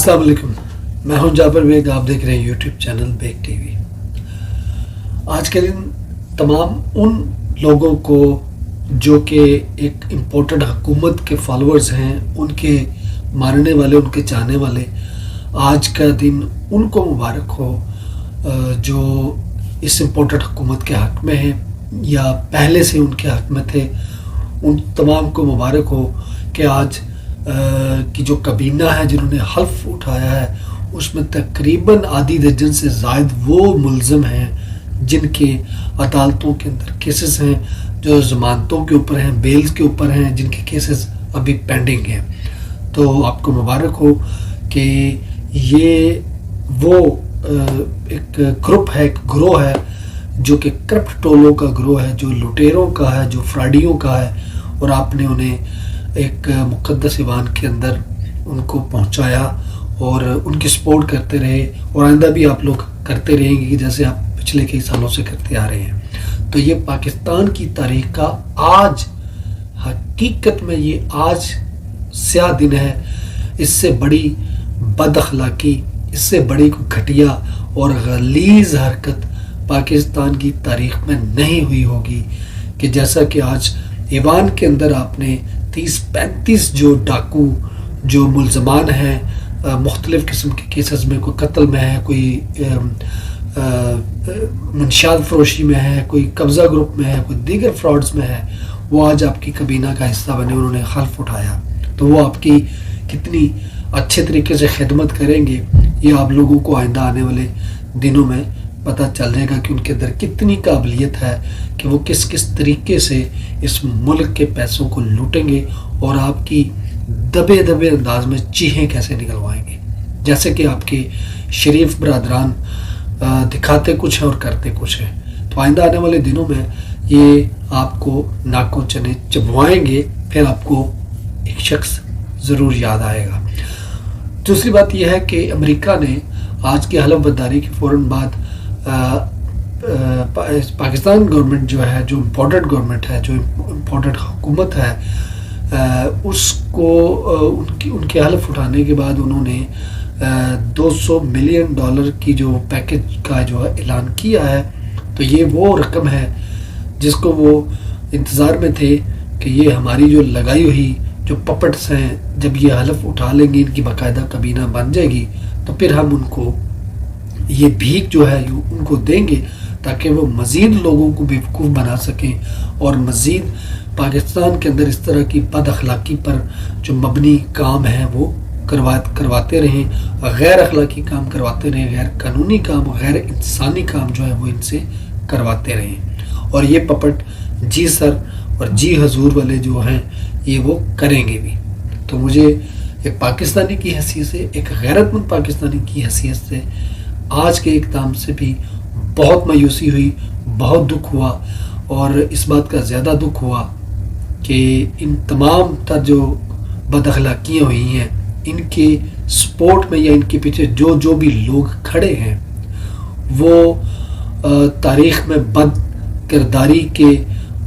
अस्सलाम वालेकुम, मैं हूं जाबिर बेग। आप देख रहे हैं यूट्यूब चैनल बेग टीवी। आज के दिन तमाम उन लोगों को जो कि एक इम्पोर्टेंट हुकूमत के फॉलोअर्स हैं, उनके मानने वाले, उनके चाहने वाले, आज का दिन उनको मुबारक हो जो इस इम्पोर्टेंट हुकूमत के हक़ में हैं या पहले से उनके हक़ में थे। उन तमाम को मुबारक हो कि आज की जो कबीना है जिन्होंने हल्फ उठाया है उसमें तकरीबन आधी दर्जन से ज़ायद वो मुल्ज़म हैं जिनके अदालतों के अंदर केसेस हैं, जो ज़मानतों के ऊपर हैं, बेल्स के ऊपर हैं, जिनके केसेस अभी पेंडिंग हैं। तो आपको मुबारक हो कि ये वो एक ग्रुप है, एक ग्रोह है जो कि करप्ट टोलों का ग्रोह है, जो लुटेरों का है, जो फ्राडियों का है, और आपने उन्हें एक मुक़द्दस ईवान के अंदर उनको पहुंचाया और उनकी सपोर्ट करते रहे और आइंदा भी आप लोग करते रहेंगे जैसे आप पिछले कई सालों से करते आ रहे हैं। तो ये पाकिस्तान की तारीख का आज हकीकत में ये आज स्याह दिन है। इससे बड़ी बदअखलाकी, इससे बड़ी घटिया और गलीज़ हरकत पाकिस्तान की तारीख में नहीं हुई होगी कि जैसा कि आज ईवान के अंदर आपने 30-35 जो डाकू, जो मुल्ज़मान हैं मुख्तलिफ़ किस्म के केसेस में, कोई कत्ल में है, कोई मंशियात फरोशी में है, कोई कब्ज़ा ग्रुप में है, कोई दीगर फ्रॉड्स में है, वो आज आपकी कबीना का हिस्सा बने, उन्होंने हल्फ उठाया। तो वो आपकी कितनी अच्छे तरीके से खिदमत करेंगे ये आप लोगों को आइंदा आने वाले दिनों में पता चल जाएगा कि उनके अंदर कितनी काबिलियत है कि वो किस किस तरीके से इस मुल्क के पैसों को लूटेंगे और आपकी दबे दबे अंदाज में चीखें कैसे निकलवाएंगे। जैसे कि आपके शरीफ बरदरान दिखाते कुछ हैं और करते कुछ हैं। तो आइंदा आने वाले दिनों में ये आपको नाकों चने चबवाएंगे, फिर आपको एक शख्स ज़रूर याद आएगा। दूसरी बात यह है कि अमेरिका ने आज की हलफ बर्दारी के फ़ौरन बाद पाकिस्तान गवर्नमेंट जो है, जो इम्पोर्टेंट गवर्नमेंट है, जो इम्पोर्टेंट हुकूमत है, उसको उनके हलफ उठाने के बाद उन्होंने $200 मिलियन की जो पैकेज का जो है ऐलान किया है। तो ये वो रकम है जिसको वो इंतज़ार में थे कि ये हमारी जो लगाई हुई जो पपट्स हैं, जब ये हलफ उठा लेंगे, इनकी बाकायदा कबीना बन जाएगी, तो फिर हम उनको ये भीख जो है उनको देंगे ताकि वो मज़ीद लोगों को बेवकूफ़ बना सकें और मज़ीद पाकिस्तान के अंदर इस तरह की बद अखलाकी पर जो मबनी काम है वो करवाते रहें, गैर अखलाकी काम करवाते रहें, गैर कानूनी काम, गैर इंसानी काम जो है वो इनसे करवाते रहें। और ये पपट जी सर और जी हजूर वाले जो हैं ये वो करेंगे भी। तो मुझे एक पाकिस्तानी की हैसियत से, एक गैरतमंद पाकिस्तानी की हैसियत से आज के इक़दाम से भी बहुत मायूसी हुई, बहुत दुख हुआ। और इस बात का ज़्यादा दुख हुआ कि इन तमाम तर जो बदअखलाकियाँ हुई हैं, इनके सपोर्ट में या इनके पीछे जो जो भी लोग खड़े हैं वो तारीख़ में बद किरदारी के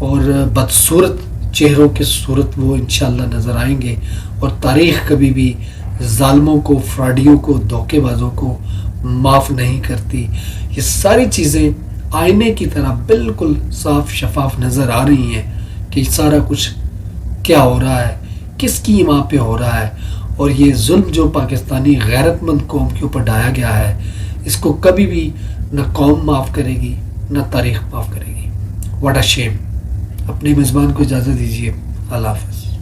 और बदसूरत चेहरों के सूरत वो इंशाअल्लाह नज़र आएंगे। और तारीख़ कभी भी ज़ालिमों को, फ्राडियों को, धोखेबाजों को माफ़ नहीं करती। ये सारी चीज़ें आईने की तरह बिल्कुल साफ शफाफ नज़र आ रही हैं कि सारा कुछ क्या हो रहा है, किसकी माँ पे हो रहा है। और ये जुल्म जो पाकिस्तानी गैरतमंद कौम के ऊपर ढाया गया है, इसको कभी भी न कौम माफ़ करेगी, न तारीख़ माफ़ करेगी। What a shame. अपने मेज़बान को इजाज़त दीजिए। अल्लाह हाफ़िज़।